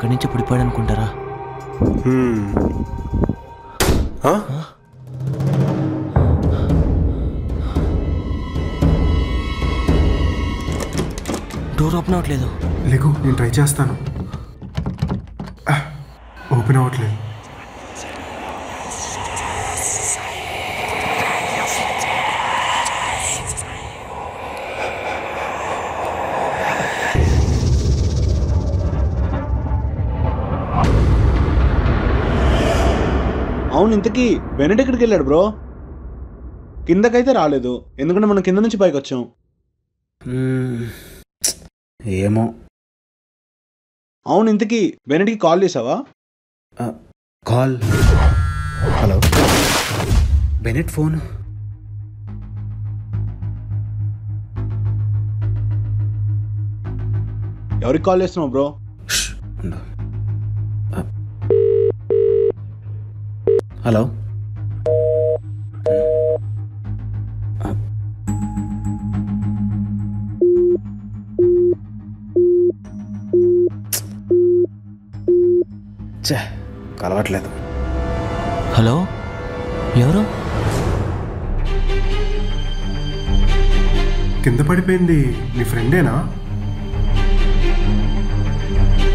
అక్కడి నుంచి పుడిపోయాడు అనుకుంటారా? డోర్ ఓపెన్ అవ్వట్లేదు. లేకు, నేను ట్రై చేస్తాను. ఓపెన్ అవ్వట్లేదు. అవును, ఇంతకీ బెనెట్ ఎక్కడికి వెళ్ళాడు బ్రో? కిందకైతే రాలేదు, ఎందుకంటే మనం కింద నుంచి పైకి వచ్చాం. ఏమో. అవును, ఇంతకీ బెనెట్కి కాల్ చేసావా? కాల్. Hello, Bennett phone. ఎవరికి కాల్ చేస్తున్నావు బ్రో? హలో, కలవట్లేదు. హలో, ఎవరు? కింద పడిపోయింది నీ ఫ్రెండేనా?